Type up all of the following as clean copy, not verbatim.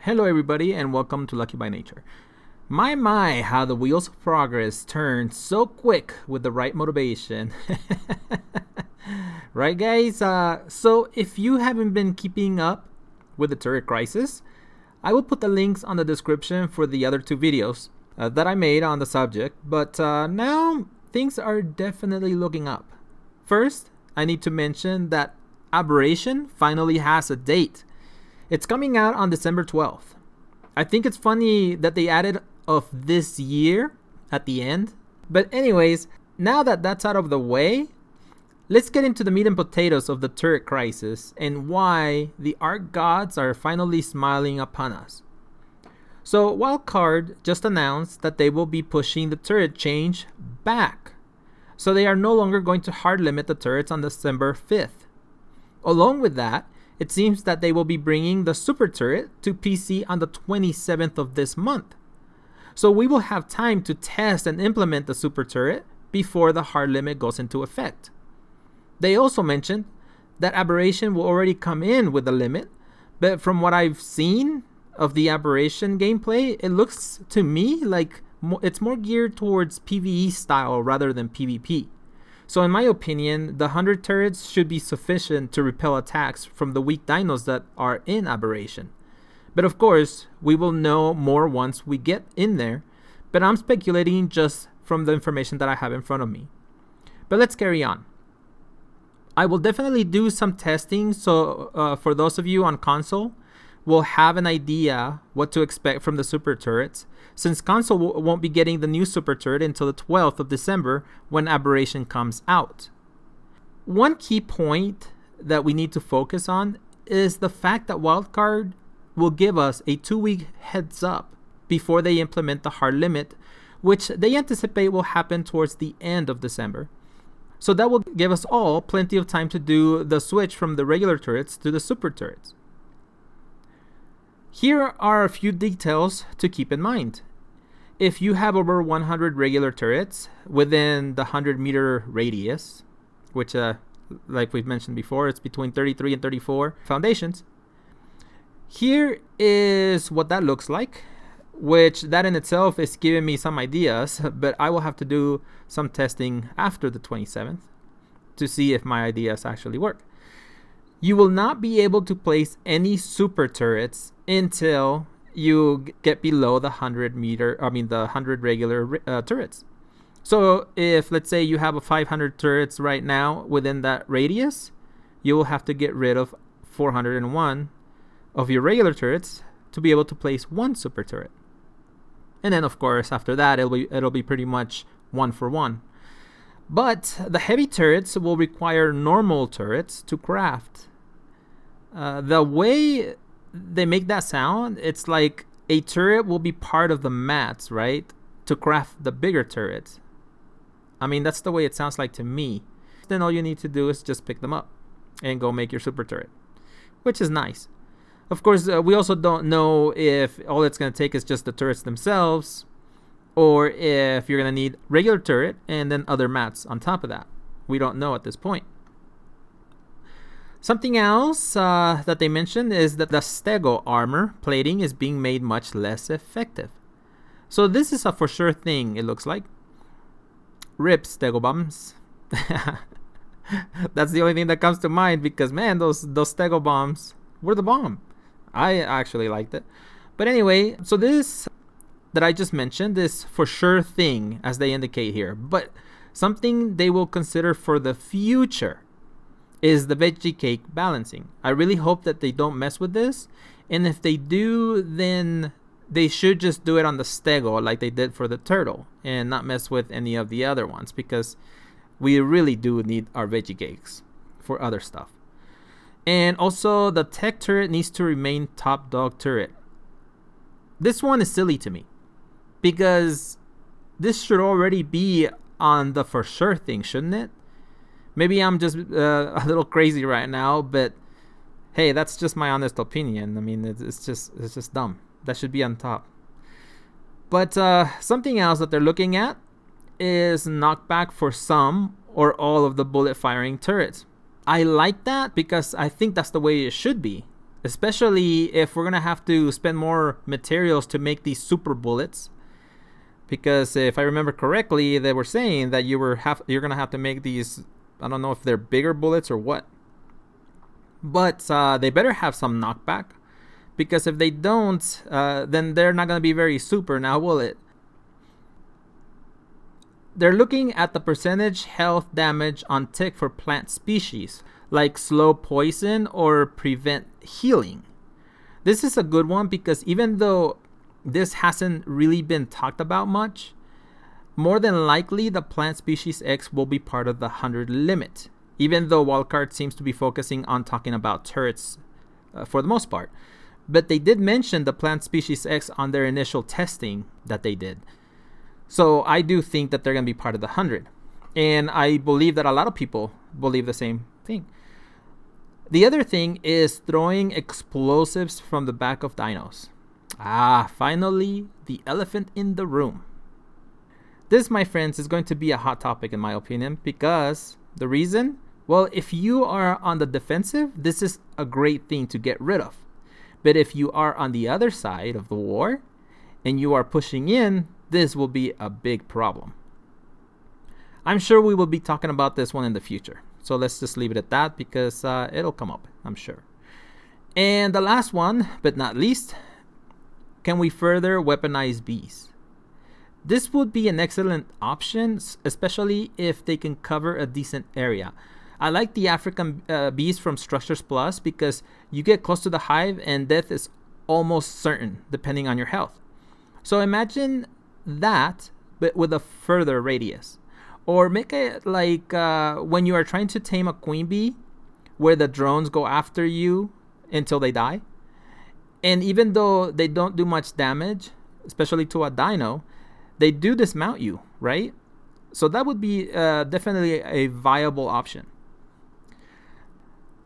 Hello everybody and welcome to Lucky by Nature. My, how the wheels of progress turn so quick with the right motivation. Right guys, so if you haven't been keeping up with the turret crisis, I will put the links on the description for the other two videos that I made on the subject, but now things are definitely looking up. First, I need to mention that Aberration finally has a date. It's coming out on December 12th. I think it's funny that they added of this year at the end. But anyways, now that that's out of the way, let's get into the meat and potatoes of the turret crisis and why the Ark gods are finally smiling upon us. So Wildcard just announced that they will be pushing the turret change back. So they are no longer going to hard limit the turrets on December 5th. Along with that, it seems that they will be bringing the super turret to PC on the 27th of this month. So we will have time to test and implement the super turret before the hard limit goes into effect. They also mentioned that Aberration will already come in with the limit, but from what I've seen of the Aberration gameplay, it looks to me like it's more geared towards PvE style rather than PvP. So in my opinion, the 100 turrets should be sufficient to repel attacks from the weak dinos that are in Aberration. But of course, we will know more once we get in there, but I'm speculating just from the information that I have in front of me. But let's carry on. I will definitely do some testing, so for those of you on console, will have an idea what to expect from the super turrets, since console won't be getting the new super turret until the 12th of December when Aberration comes out. One key point that we need to focus on is the fact that Wildcard will give us a 2-week heads up before they implement the hard limit, which they anticipate will happen towards the end of December. So that will give us all plenty of time to do the switch from the regular turrets to the super turrets. Here are a few details to keep in mind. If you have over 100 regular turrets within the 100-meter radius, which like we've mentioned before, it's between 33 and 34 foundations. Here is what that looks like, which that in itself is giving me some ideas, but I will have to do some testing after the 27th to see if my ideas actually work. You will not be able to place any super turrets until you get below the 100 regular turrets. So if, let's say, you have 500 turrets right now within that radius, you will have to get rid of 401 of your regular turrets to be able to place one super turret. And then, of course, after that, it'll be pretty much 1 for 1. But the heavy turrets will require normal turrets to craft. The way they make that sound, it's like a turret will be part of the mats, right? To craft the bigger turrets. I mean, that's the way it sounds like to me. Then all you need to do is just pick them up and go make your super turret, which is nice. Of course, we also don't know if all it's going to take is just the turrets themselves, or if you're going to need regular turret and then other mats on top of that. We don't know at this point. Something else that they mentioned is that the stego armor plating is being made much less effective. So this is a for sure thing, it looks like. RIP stego bombs. That's the only thing that comes to mind because, man, those stego bombs were the bomb. I actually liked it. But anyway, so this that I just mentioned is for sure thing, as they indicate here. But something they will consider for the future is the veggie cake balancing. I really hope that they don't mess with this. And if they do, then they should just do it on the stego like they did for the turtle and not mess with any of the other ones, because we really do need our veggie cakes for other stuff. And also, the tech turret needs to remain top dog turret. This one is silly to me because this should already be on the for sure thing, shouldn't it? Maybe I'm just a little crazy right now, but hey, that's just my honest opinion. I mean, it's just dumb. That should be on top. But something else that they're looking at is knockback for some or all of the bullet firing turrets. I like that because I think that's the way it should be. especially if we're gonna have to spend more materials to make these super bullets. Because if I remember correctly, they were saying that you're gonna have to make these. I don't know if they're bigger bullets or what, but they better have some knockback. Because if they don't, then they're not gonna be very super. Now, will it? They're looking at the percentage health damage on tick for plant species, like slow poison or prevent healing. This is a good one because even though this hasn't really been talked about much, more than likely the plant species X will be part of the 100 limit, even though Wildcard seems to be focusing on talking about turrets for the most part. But they did mention the plant species X on their initial testing that they did. So I do think that they're going to be part of the 100. And I believe that a lot of people believe the same thing. The other thing is throwing explosives from the back of dinos. Finally, the elephant in the room. This, my friends, is going to be a hot topic in my opinion, because the reason? Well, if you are on the defensive, this is a great thing to get rid of. But if you are on the other side of the war and you are pushing in, this will be a big problem. I'm sure we will be talking about this one in the future. So let's just leave it at that because it'll come up, I'm sure. And the last one, but not least, can we further weaponize bees? This would be an excellent option, especially if they can cover a decent area. I like the African bees from Structures Plus because you get close to the hive and death is almost certain depending on your health. So imagine that, but with a further radius. Or make it like when you are trying to tame a queen bee, where the drones go after you until they die. And even though they don't do much damage, especially to a dino, they do dismount you, right? So that would be definitely a viable option.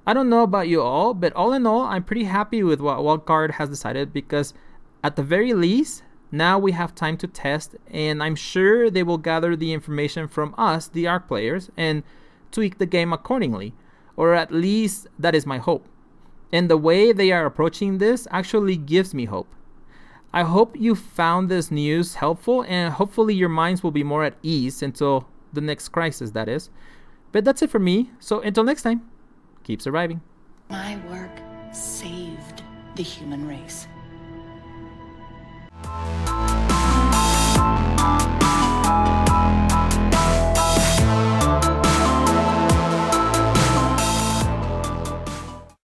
I don't know about you all, but all in all, I'm pretty happy with what Wildcard has decided because at the very least, now we have time to test, and I'm sure they will gather the information from us, the Ark players, and tweak the game accordingly. Or at least that is my hope. And the way they are approaching this actually gives me hope. I hope you found this news helpful, and hopefully your minds will be more at ease until the next crisis, that is. But that's it for me, so until next time, keep surviving. My work saved the human race.